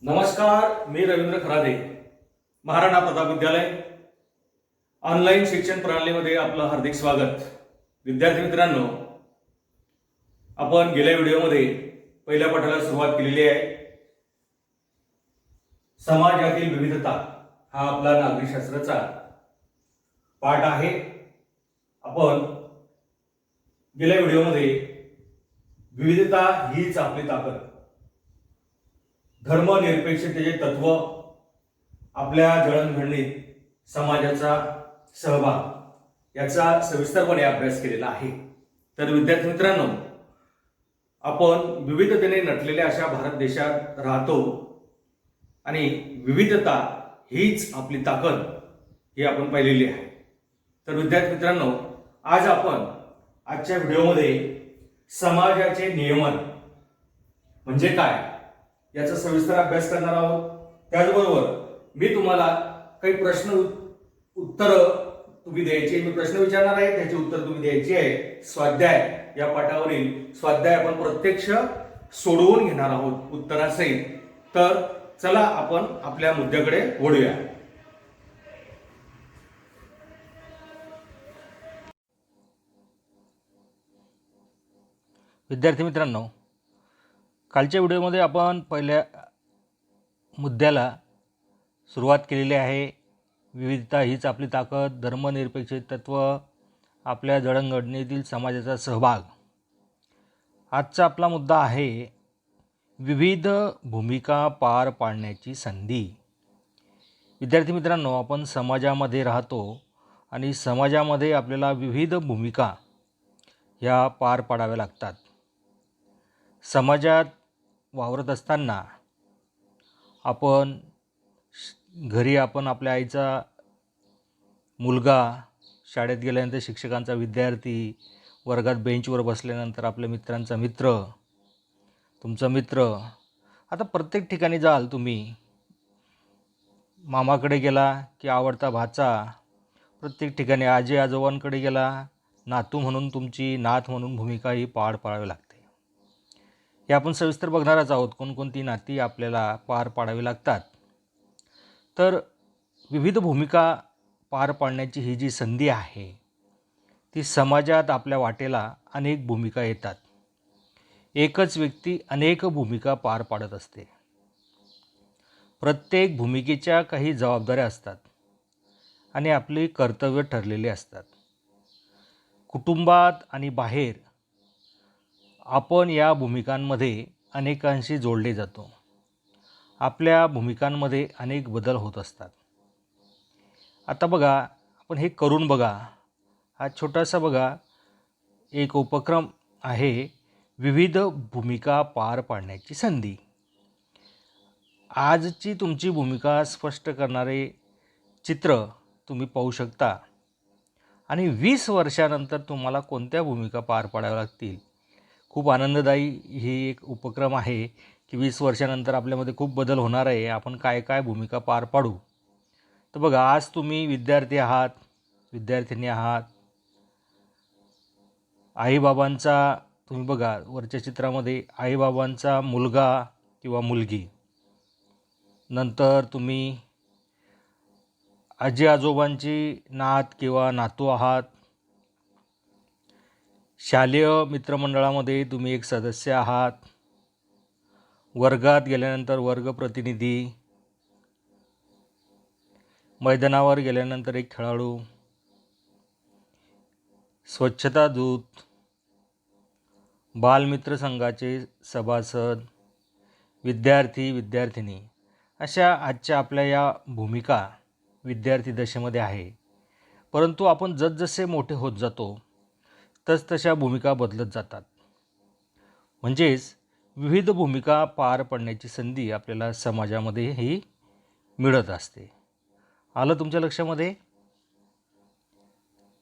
नमस्कार, मी रवींद्र खरादे, महाराणा प्रताप विद्यालय ऑनलाईन शिक्षण प्रणालीमध्ये आपलं हार्दिक स्वागत. विद्यार्थी मित्रांनो, आपण गेल्या व्हिडिओमध्ये पहिल्या पाठाला सुरुवात केलेली आहे. समाजातील विविधता हा आपला नागरिकशास्त्राचा पाठ आहे. आपण गेल्या व्हिडिओमध्ये विविधता हीच आपली ताकद, धर्मनिरपेक्षतेचे तत्व, आपल्या जडणघडणीत समाजाचा सहभाग याचा सविस्तरपणे अभ्यास केलेला आहे. तर विद्यार्थी मित्रांनो, आपण विविधतेने नटलेल्या अशा भारत देशात राहतो आणि विविधता हीच आपली ताकद ही आपण पाहिलेली आहे. तर विद्यार्थी मित्रांनो, आज आपण आजच्या व्हिडिओमध्ये समाजाचे नियमन म्हणजे काय याचा सविस्तर अभ्यास करणार आहोत. त्याचबरोबर मी तुम्हाला काही प्रश्न उत्तर तुम्ही द्यायचे, मी प्रश्न विचारणार आहे, त्याची उत्तर तुम्ही द्यायची आहे. स्वाध्याय या पाठावरील स्वाध्याय आपण प्रत्यक्ष सोडवून घेणार आहोत उत्तरासहित. तर चला आपण आपल्या मुद्द्याकडे वळूया. विद्यार्थी मित्रांनो, कालच्या व्हिडिओमध्ये आपण पहिल्या मुद्द्याला सुरुवात केलेली आहे. विविधता हीच आपली ताकद, धर्मनिरपेक्ष तत्व, आपल्या जडणघडणीतील समाजाचा सहभाग. आजचा आपला मुद्दा आहे विविध भूमिका पार पाडण्याची संधी. विद्यार्थी मित्रांनो, आपण समाजामध्ये राहतो आणि समाजामध्ये आपल्याला विविध भूमिका ह्या पार पाडाव्या लागतात. समाजात वावरत असताना आपण घरी आपल्या आईचा मुलगा, शाळेत गेल्यानंतर शिक्षकांचा विद्यार्थी, वर्गात बेंचवर बसल्यानंतर आपल्या मित्रांचा मित्र, तुमचा मित्र. आता प्रत्येक ठिकाणी जाल तुम्ही, मामाकडे गेला की आवडता भाचा, प्रत्येक ठिकाणी आजी आजोबांकडे गेला, नातू म्हणून तुमची, नात म्हणून भूमिका ही पार पाडावी लागते. हे आपण सविस्तर बघणारच आहोत, कोणकोणती नाती आपल्याला पार पाडावी लागतात. तर विविध भूमिका पार पाडण्याची ही जी संधी आहे ती समाजात आपल्या वाटेला अनेक भूमिका येतात. एकच व्यक्ती अनेक भूमिका पार पाडत असते. प्रत्येक भूमिकेच्या काही जबाबदाऱ्या असतात आणि आपली कर्तव्य ठरलेली असतात. कुटुंबात आणि बाहेर आपण या भूमिकांमध्ये अनेकांशी जोडले जातो. आपल्या भूमिकांमध्ये अनेक बदल होत असतात. आता बघा, आपण हे करून बघा. हा छोटासा बघा एक उपक्रम आहे, विविध भूमिका पार पाडण्याची संधी. आजची तुमची भूमिका स्पष्ट करणारे चित्र तुम्ही पाहू शकता आणि 20 वर्षानंतर तुम्हाला कोणत्या भूमिका पार पाडाव्या लागतील. खूप आनंददायी ही एक उपक्रम आहे की 20 वर्षानंतर आपल्यामध्ये खूप बदल होणार आहे. आपण काय काय भूमिका पार पाडू. तर बघा, आज तुम्ही विद्यार्थी आहात, विद्यार्थिनी आहात. आईबाबांचा तुम्ही बघा वरच्या चित्रामध्ये आईबाबांचा मुलगा किंवा मुलगी. नंतर तुम्ही आजी आजोबांची नात किंवा नातू आहात. शालेय मित्रमंडळामध्ये तुम्ही एक सदस्य आहात. वर्गात गेल्यानंतर वर्ग प्रतिनिधी, मैदानावर गेल्यानंतर एक खेळाडू, स्वच्छता दूत, बालमित्र संघाचे सभासद, विद्यार्थी विद्यार्थिनी. अशा आजच्या आपल्या या भूमिका विद्यार्थी दशेमध्ये आहे. परंतु आपण जसजसे मोठे होत जातो तसतशा भूमिका बदलत जातात. म्हणजेच विविध भूमिका पार पाडण्याची संधी आपल्याला समाजामध्ये ही मिळत असते. आलं तुमच्या लक्षामध्ये?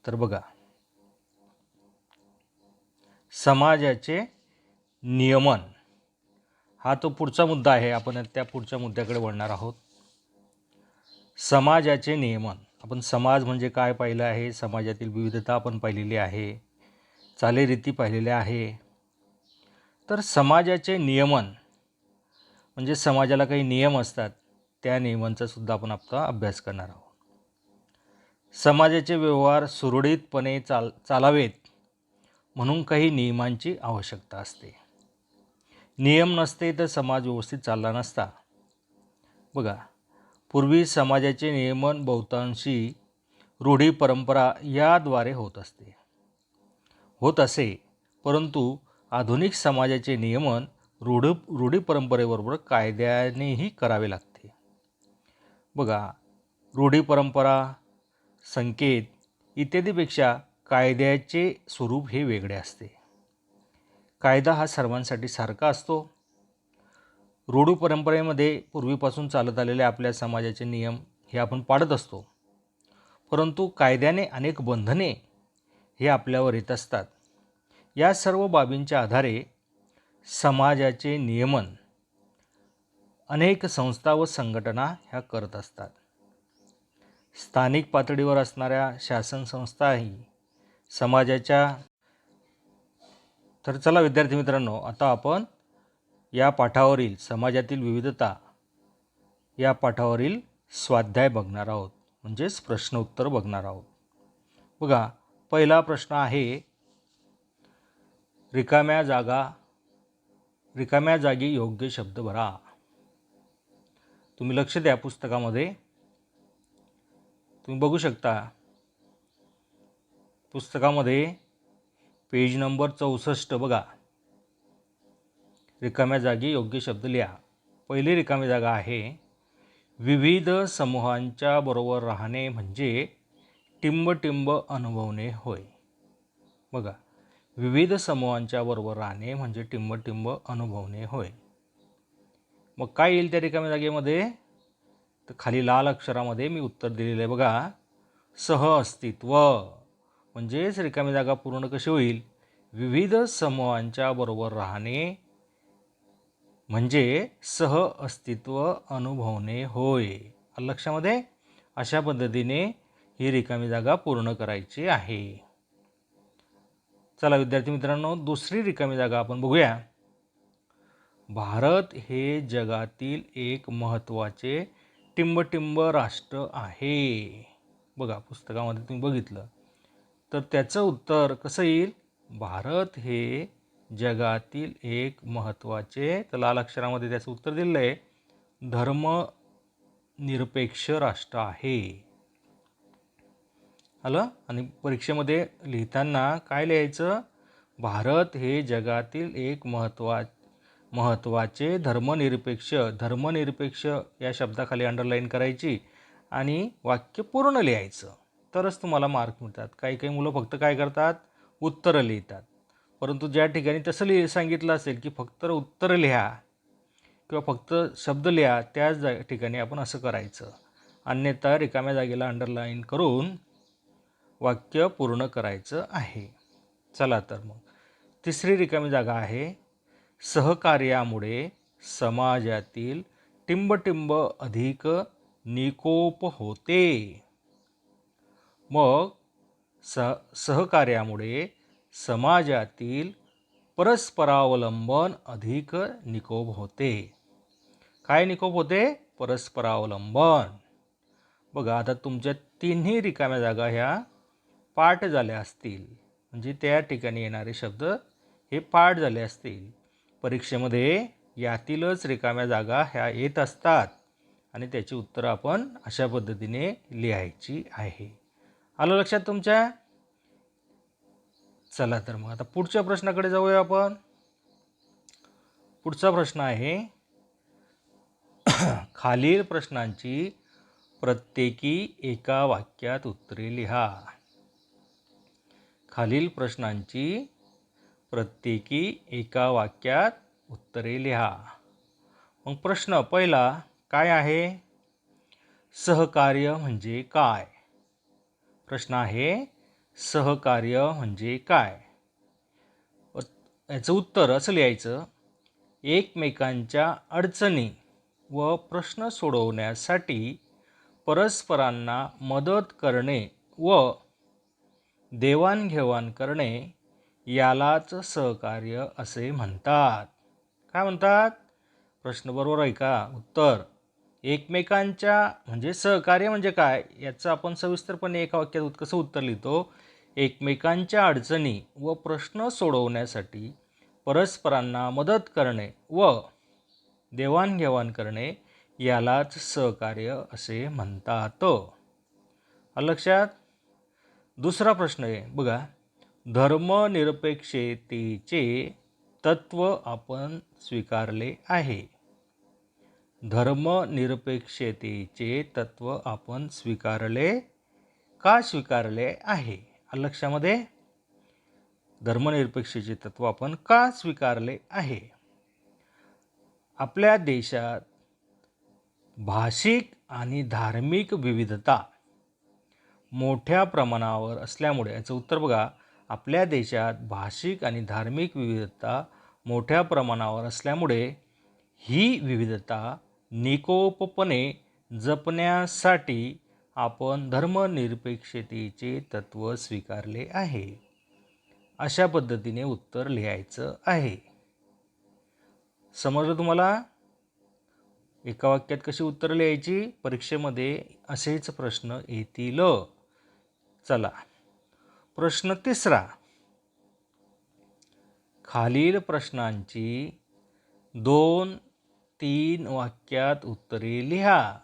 तर बघा, समाजाचे नियमन हा तो पुढचा मुद्दा आहे. आपण त्या पुढच्या मुद्द्याकडे वळणार आहोत. समाजाचे नियमन. आपण समाज म्हणजे काय पाहिलं आहे, समाजातील विविधता आपण पाहिलेली आहे, चालीरीती पाहिलेल्या आहे. तर समाजाचे नियमन म्हणजे समाजाला काही नियम असतात, त्या नियमांचा सुद्धा आपण आता अभ्यास करणार आहोत. समाजाचे व्यवहार सुरळीतपणे चालावेत म्हणून काही नियमांची आवश्यकता असते. नियम नसते तर समाज व्यवस्थित चालला नसता. बघा, पूर्वी समाजाचे नियमन बहुतांशी रूढी परंपरा याद्वारे होत असे, परंतु आधुनिक समाजाचे नियमन रूढी परंपरेबरोबर कायद्यानेही करावे लागते. बघा, रूढी परंपरा, संकेत इत्यादीपेक्षा कायद्याचे स्वरूप हे वेगळे असते. कायदा हा सर्वांसाठी सारखा असतो. रूढी परंपरेमध्ये पूर्वीपासून चालत आलेले आपल्या समाजाचे नियम हे आपण पाळत असतो, परंतु कायद्याने अनेक बंधने हे आपल्यावर येत असतात. या सर्व बाबींच्या आधारे समाजाचे नियमन अनेक संस्था व संघटना ह्या करत असतात. स्थानिक पातळीवर असणाऱ्या शासन संस्थाही समाजाच्या. तर चला विद्यार्थी मित्रांनो, आता आपण या पाठावरील समाजातील विविधता या पाठावरील स्वाध्याय बघणार आहोत, म्हणजेच प्रश्न उत्तर बघणार आहोत. बघा, पहिला प्रश्न आहे, रिकाम्या जागी योग्य शब्द भरा. तुम्ही लक्ष द्या, पुस्तकामध्ये तुम्ही बघू शकता. पुस्तकामध्ये पेज नंबर 64 बघा, रिकाम्या जागी योग्य शब्द लिहा. पहिली रिकामी जागा आहे, विविध समूहांच्या बरोबर राहणे म्हणजे टिंब अनुभवणे होय. बघा, विविध समूहांच्या बरोबर राहणे म्हणजे टिंब अनुभवणे होय. मग काय येईल त्या रिकाम्या जागेमध्ये? तर खाली लाल अक्षरामध्ये मी उत्तर दिलेलं आहे बघा, सहअस्तित्व. म्हणजेच रिकामी जागा पूर्ण कशी होईल? विविध समूहांच्या बरोबर राहणे म्हणजे सहअस्तित्व अनुभवणे होय. आलं लक्षामध्ये? अशा पद्धतीने ही रिकामी जागा पूर्ण करायची आहे. चला विद्यार्थी मित्रांनो, दुसरी रिकामी जागा आपण बघूया. भारत हे जगातील एक महत्त्वाचे टिंब राष्ट्र आहे. बघा, पुस्तकामध्ये तुम्ही बघितलं तर त्याचं उत्तर कसं येईल? भारत हे जगातील एक महत्त्वाचे, तर लाल अक्षरामध्ये त्याचं उत्तर दिलेलं आहे, धर्मनिरपेक्ष राष्ट्र आहे. आलं? आणि परीक्षेमध्ये लिहिताना काय लिहायचं? भारत हे जगातील एक महत्त्वाचे धर्मनिरपेक्ष या शब्दाखाली अंडरलाईन करायची आणि वाक्य पूर्ण लिहायचं, तरच तुम्हाला मार्क मिळतात. काही मुलं फक्त काय करतात? उत्तरं लिहितात. परंतु ज्या ठिकाणी तसं सांगितलं असेल की फक्त उत्तरं लिहा किंवा फक्त शब्द लिहा, त्याच ठिकाणी आपण असं करायचं. अन्यथा रिकाम्या जागेला अंडरलाईन करून वाक्य पूर्ण करायचं आहे. चला तर मग तिसरी रिकामी जागा आहे, सहकार्यामुळे समाजातील टिंब अधिक निकोप होते. मग सहकार्यामुळे समाजातील परस्परावलंबन अधिक निकोप होते. काय निकोप होते? परस्परावलंबन. बघा, आता तुमच्या तिन्ही रिकाम्या जागा ह्या पाठ झाल्या असतील, म्हणजे त्या ठिकाणी येणारे शब्द हे पाठ झाले असतील. परीक्षेमध्ये यातीलच रिकाम्या जागा ह्या येत असतात आणि त्याची उत्तरं आपण अशा पद्धतीने लिहायची आहे. आलं लक्षात तुमच्या? चला तर मग आता पुढच्या प्रश्नाकडे जाऊया आपण. पुढचा प्रश्न आहे, खालील प्रश्नांची प्रत्येकी एका वाक्यात उत्तरे लिहा. खालील प्रश्नांची प्रत्येकी एका वाक्यात उत्तरे लिहा. मग प्रश्न पहिला काय आहे? सहकार्य म्हणजे काय? प्रश्न आहे, सहकार्य म्हणजे काय? याचं उत्तर असं लिहायचं, एकमेकांच्या अडचणी व प्रश्न सोडवण्यासाठी परस्परांना मदत करणे व देवाणघेवाण करणे यालाच सहकार्य असे म्हणतात. काय म्हणतात? प्रश्न बरोबर आहे का? उत्तर, एकमेकांच्या म्हणजे सहकार्य म्हणजे काय याचं आपण सविस्तरपणे एका वाक्यात कसं उत्तर लिहितो. एकमेकांच्या अडचणी व प्रश्न सोडवण्यासाठी परस्परांना मदत करणे व देवाणघेवाण करणे यालाच सहकार्य असे म्हणतात. लक्षात. दुसरा प्रश्न आहे बघा, धर्मनिरपेक्षतेचे तत्व आपण स्वीकारले आहे. धर्मनिरपेक्षतेचे तत्व आपण स्वीकारले का स्वीकारले आहे? लक्षामध्ये, धर्मनिरपेक्षतेचे तत्व आपण का स्वीकारले आहे? आपल्या देशात भाषिक आणि धार्मिक विविधता मोठ्या प्रमाणावर असल्यामुळे, याचं उत्तर बघा, आपल्या देशात भाषिक आणि धार्मिक विविधता मोठ्या प्रमाणावर असल्यामुळे ही विविधता निकोपपणे जपण्यासाठी आपण धर्मनिरपेक्षतेचे तत्व स्वीकारले आहे. अशा पद्धतीने उत्तर लिहायचं आहे. समजलं तुम्हाला? एका वाक्यात कशी उत्तर लिहायची? परीक्षेमध्ये असेच प्रश्न येतील. चला, प्रश्न तिसरा. खालील प्रश्नांची 2-3 वाक्यात उत्तरे लिहा.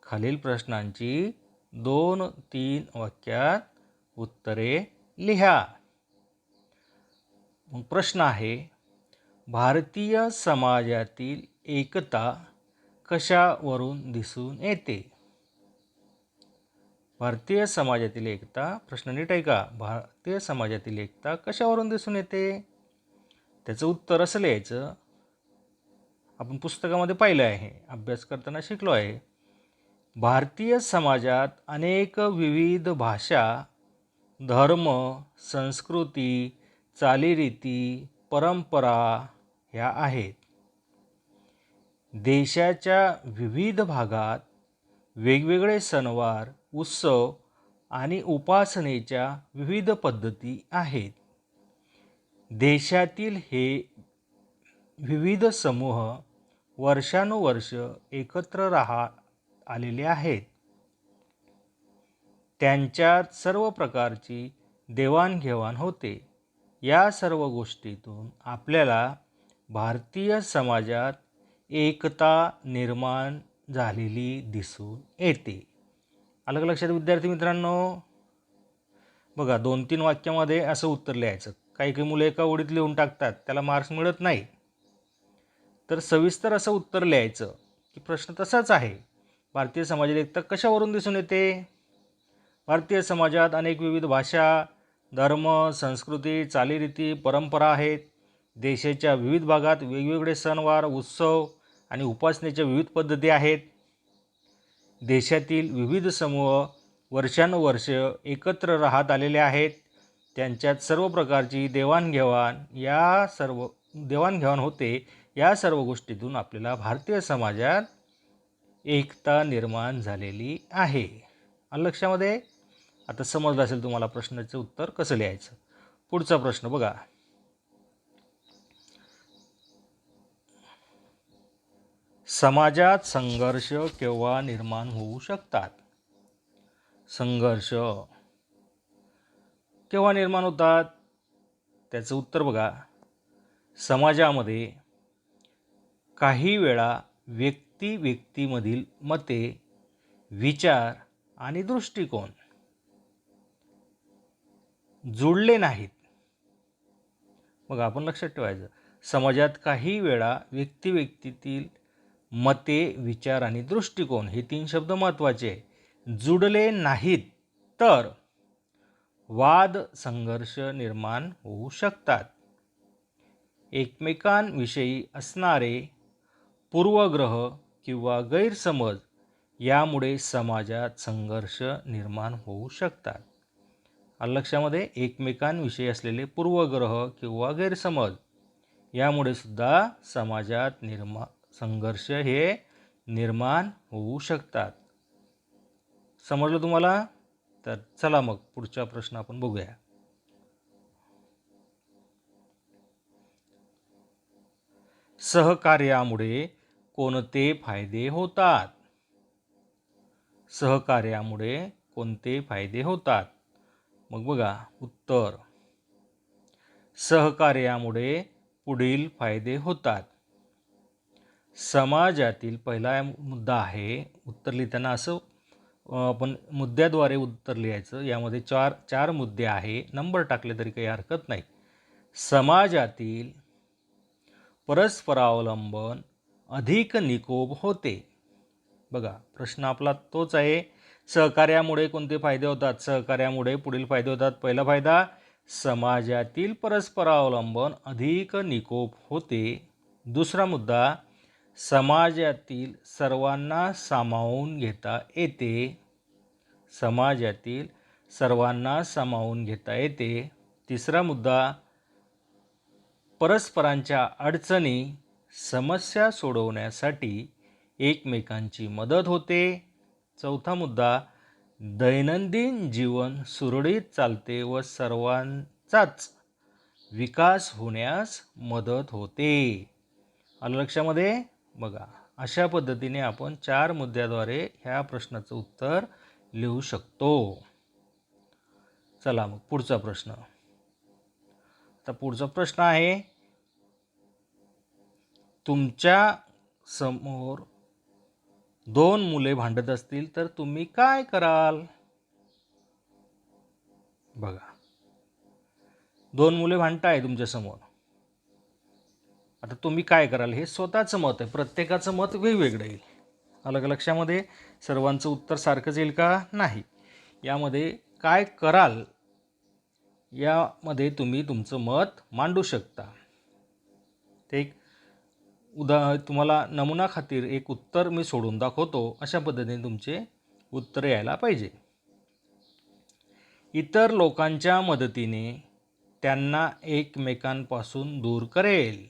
खालील प्रश्नांची 2-3 वाक्यात उत्तरे लिहा. मग प्रश्न आहे, भारतीय समाजातील एकता कशावरून दिसून येते? भारतीय समाजातील एकता, प्रश्न नीट आहे का? भारतीय समाजातील एकता कशावरून दिसून येते? त्याचं उत्तर असं लिहायचं, आपण पुस्तकामध्ये पाहिलं आहे, अभ्यास करताना शिकलो आहे. भारतीय समाजात अनेक विविध भाषा, धर्म, संस्कृती, चालीरीती, परंपरा ह्या आहेत. देशाच्या विविध भागात वेगवेगळे सणवार, उत्सव आणि उपासनेच्या विविध पद्धती आहेत. देशातील हे विविध समूह वर्षानुवर्ष एकत्र आलेले आहेत. त्यांच्यात सर्व प्रकारची देवाणघेवाण होते. या सर्व गोष्टीतून आपल्याला भारतीय समाजात एकता निर्माण झालेली दिसून येते. अलग लक्षात विद्यार्थी मित्रांनो? बघा, 2-3 वाक्यामध्ये असं उत्तर लिहायचं. काही काही मुलं एका ओळीत लिहून टाकतात, त्याला मार्क्स मिळत नाही. तर सविस्तर असं उत्तर लिहायचं की प्रश्न तसाच आहे. भारतीय समाजात एकता कशावरून दिसून येते? भारतीय समाजात अनेक विविध भाषा, धर्म, संस्कृती, चालीरीती, परंपरा आहेत. देशाच्या विविध भागात वेगवेगळे सणवार, उत्सव आणि उपासनेच्या विविध पद्धती आहेत. देशातील विविध समूह वर्षानुवर्ष एकत्र राहत आलेले आहेत. त्यांच्यात सर्व प्रकारची देवाणघेवाण होते. या सर्व गोष्टीतून आपल्याला भारतीय समाजात एकता निर्माण झालेली आहे. लक्षामध्ये? आता समजलं असेल तुम्हाला प्रश्नाचं उत्तर कसं लिहायचं. पुढचा प्रश्न बघा, समाजात संघर्ष केव्हा निर्माण होऊ शकतात? संघर्ष केव्हा निर्माण होतात? त्याचं उत्तर बघा, समाजामध्ये काही वेळा व्यक्तीमधील मते, विचार आणि दृष्टिकोन जुळले नाहीत. बघा, आपण लक्षात ठेवायचं, समाजात काही वेळा व्यक्तीतील मते, विचार आणि दृष्टिकोन हे 3 शब्द महत्त्वाचे जुळले नाहीत तर वाद, संघर्ष निर्माण होऊ शकतात. एकमेकांविषयी असणारे पूर्वग्रह किंवा गैरसमज यामुळे समाजात संघर्ष निर्माण होऊ शकतात. लक्षामध्ये, एकमेकांविषयी असलेले पूर्वग्रह किंवा गैरसमज यामुळे सुद्धा समाजात संघर्ष हे निर्माण होऊ शकतात. समजलं तुम्हाला? तर चला मग पुढचा प्रश्न आपण बघूया. सहकार्यामुळे कोणते फायदे होतात? सहकार्यामुळे कोणते फायदे होतात? मग बघा उत्तर, सहकार्यामुळे पुढील फायदे होतात. समाजातील पहिला मुद्दा आहे, उत्तर लिहिताना असं आपण मुद्द्याद्वारे उत्तर लिहायचं. यामध्ये चार मुद्दे आहे, नंबर टाकले तरी काही हरकत नाही. समाजातील परस्परावलंबन अधिक निकोप होते. बघा प्रश्न आपला तोच आहे, सहकार्यामुळे कोणते फायदे होतात? सहकार्यामुळे पुढील फायदे होतात. पहिला फायदा, समाजातील परस्परावलंबन अधिक निकोप होते. दुसरा मुद्दा, समाजातील सर्वांना सामावून घेता येते. समाजातील सर्वांना सामावून घेता येते. तिसरा मुद्दा, परस्परांच्या अडचणी समस्या सोडवण्यासाठी एकमेकांची मदत होते. चौथा मुद्दा, दैनंदिन जीवन सुरळीत चालते व सर्वांचाच विकास होण्यास मदत होते. आलं लक्षामध्ये? बघा अशा पद्धतीने आपण 4 मुद्द्याद्वारे ह्या प्रश्नाचं उत्तर लिहू शकतो. चला मग पुढचा प्रश्न. आता पुढचा प्रश्न आहे, तुमच्या समोर 2 मुले भांडत असतील तर तुम्ही काय कराल? बघा 2 मुले भांडताय तुमच्या समोर. आता तुम्ही काय कराल? हे स्वतःचं मत आहे, प्रत्येकाचं मत वेगवेगळं येईल. अलग लक्षामध्ये? सर्वांचं उत्तर सारखंच येईल का? नाही. यामध्ये काय कराल यामध्ये तुम्ही तुमचं मत मांडू शकता. ठीक, तुम्हाला नमुना खातीर एक उत्तर मी सोडून दाखवतो. अशा पद्धतीने तुमचे उत्तर यायला पाहिजे. इतर लोकांच्या मदतीने त्यांना एकमेकांपासून दूर करेल.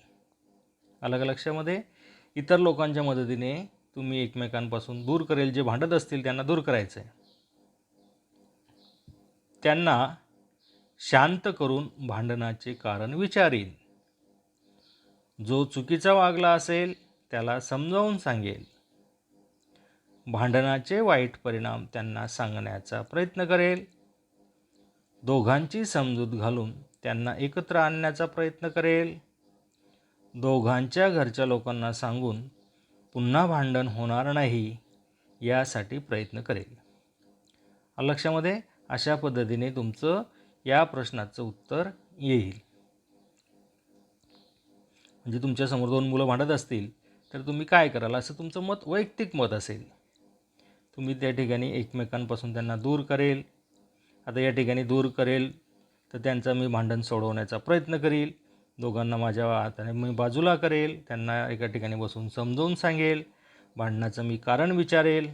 अलग लक्षामध्ये? इतर लोकांच्या मदतीने तुम्ही एकमेकांपासून दूर करेल. जे भांडत असतील त्यांना दूर करायचं आहे. त्यांना शांत करून भांडणाचे कारण विचारील. जो चुकीचा वागला असेल त्याला समजावून सांगेल. भांडणाचे वाईट परिणाम त्यांना सांगण्याचा प्रयत्न करेल. दोघांची समजूत घालून त्यांना एकत्र आणण्याचा प्रयत्न करेल. दोघांच्या घरच्या लोकांना सांगून पुन्हा भांडण होणार नाही यासाठी प्रयत्न करेल. लक्षामध्ये? अशा पद्धतीने तुमचं या प्रश्नाचं उत्तर येईल. म्हणजे तुमच्यासमोर 2 मुलं भांडत असतील तर तुम्ही काय कराल? असं तुमचं मत, वैयक्तिक मत असेल. तुम्ही त्या ठिकाणी एकमेकांपासून त्यांना दूर करेल. आता या ठिकाणी दूर करेल तर त्यांचं मी भांडण सोडवण्याचा प्रयत्न करील. दोघांना माझ्या हाताने मी बाजूला करेल. त्यांना एका ठिकाणी बसून समजावून सांगेल. भांडणाचं मी कारण विचारेल.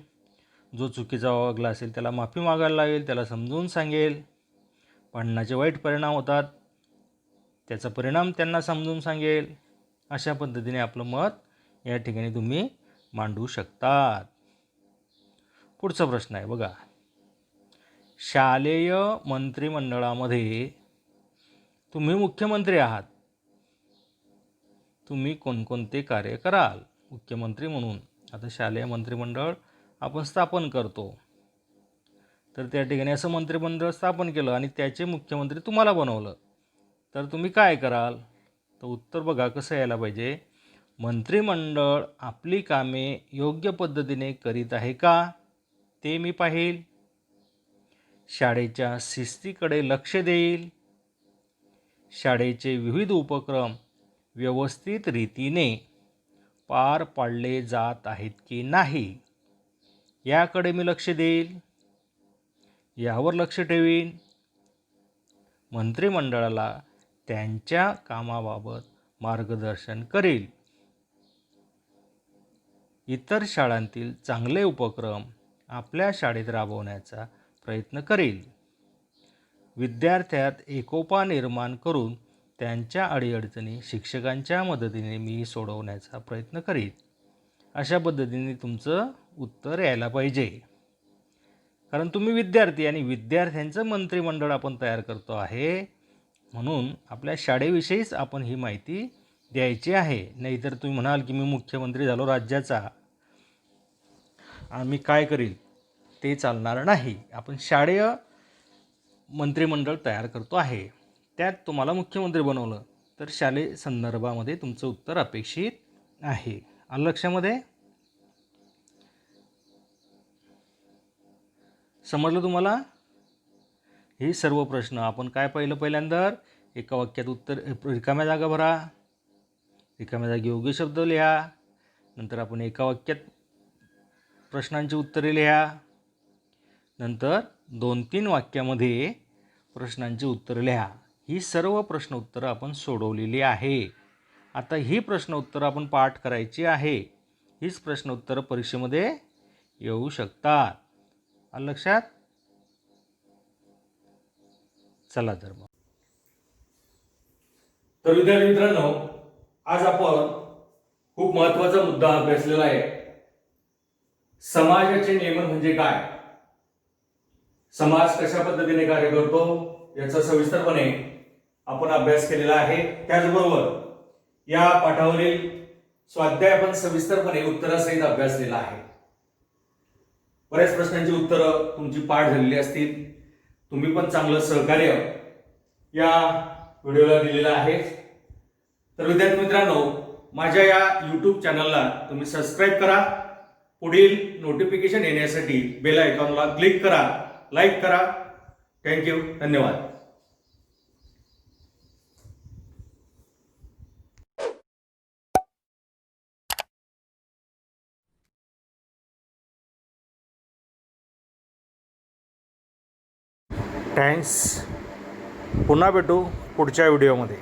जो चुकीचा वागला असेल त्याला माफी मागायला लावेल. त्याला समजावून सांगेल. भांडणाचे वाईट परिणाम होतात त्याचा परिणाम त्यांना समजून सांगेल. अशा पद्धतीने आपलं मत या ठिकाणी तुम्ही मांडू शकतात. पुढचा प्रश्न आहे बघा, शालेय मंत्रिमंडळामध्ये तुम्ही मुख्यमंत्री आहात. तुम्ही कोणकोणते कार्य कराल मुख्यमंत्री म्हणून? आता शालेय मंत्रिमंडळ आपण स्थापन करतो, तर त्या ठिकाणी असं मंत्रिमंडळ स्थापन केलं आणि त्याचे मुख्यमंत्री तुम्हाला बनवलं तर तुम्ही काय कराल? तर उत्तर बघा कसं यायला पाहिजे, मंत्रिमंडळ आपली कामे योग्य पद्धतीने करीत आहे का ते मी पाहील. शाळेच्या शिस्तीकडे लक्ष देईल. शाळेचे विविध उपक्रम व्यवस्थित रीतीने पार पाडले जात आहेत की नाही याकडे मी लक्ष देईल. यावर लक्ष ठेवीन. मंत्रिमंडळाला त्यांच्या कामाबाबत मार्गदर्शन करेल. इतर शाळांतील चांगले उपक्रम आपल्या शाळेत राबवण्याचा प्रयत्न करेल. विद्यार्थ्यात एकोपा निर्माण करून त्यांच्या अडीअडचणी शिक्षकांच्या मदतीने मी सोडवण्याचा प्रयत्न करीन. अशा पद्धतीने तुमचं उत्तर यायला पाहिजे. कारण तुम्ही विद्यार्थी आणि विद्यार्थ्यांचं मंत्रिमंडळ आपण तयार करतो आहे, म्हणून आपल्या शाळेविषयीच आपण ही माहिती द्यायची आहे. नाहीतर तुम्ही म्हणाल की मी मुख्यमंत्री झालो राज्याचा आणि मी काय करील, ते चालणार नाही. आपण शाळेय मंत्रिमंडळ तयार करतो आहे, त्यात तुम्हाला मुख्यमंत्री बनवलं तर शालेय संदर्भामध्ये तुमचं उत्तर अपेक्षित आहे. आलं लक्षामध्ये? समजलं तुम्हाला? हे सर्व प्रश्न आपण काय पहिल्यांदा एका वाक्यात उत्तर, रिकाम्या जागा भरा, रिकाम्या जागी योग्य शब्द लिहा, नंतर आपण एका वाक्यात प्रश्नांची उत्तरे लिहा, नंतर 2-3 वाक्यामध्ये प्रश्नांची उत्तरं लिहा. ही सर्व प्रश्न उत्तरं आपण सोडवलेली आहे. आता ही प्रश्न उत्तरं आपण पाठ करायची आहे. हीच प्रश्न उत्तरं परीक्षेमध्ये येऊ शकतात. आलं लक्षात? चला तर मग. तर विद्यार्थी मित्रांनो, आज आपण खूप महत्त्वाचा मुद्दा अभ्यासलेला आहे. समाजाचे नियमन म्हणजे काय, समाज कशा पद्धतीने कार्य करतो याचा सविस्तरपणे आपण अभ्यास केलेला आहे. त्याचबरोबर या पाठावरील स्वाध्याय आपण सविस्तरपणे उत्तरासहित अभ्यासलेला आहे. बऱ्याच प्रश्नांची उत्तरं तुमची पाठ झालेली असतील. तुम्ही पण चांगलं सहकार्य या व्हिडिओला दिलेलं आहे. तर विद्यार्थी मित्रांनो, माझ्या या YouTube चॅनलला तुम्ही सबस्क्राईब करा. पुढील नोटिफिकेशन येण्यासाठी बेल आयकॉनला क्लिक करा, लाईक करा. थँक्यू, धन्यवाद. थँक्स. पुन्हा भेटू पुढच्या व्हिडिओमध्ये.